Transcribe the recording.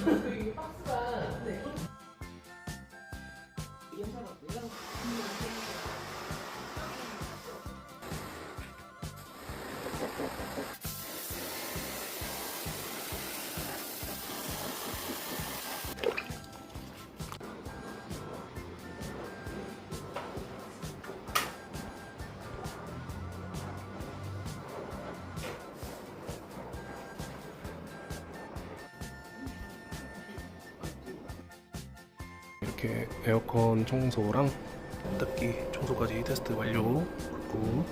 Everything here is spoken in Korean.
이게 박스가 네. 이렇게 에어컨 청소랑 닦기 청소까지 테스트 완료. 그리고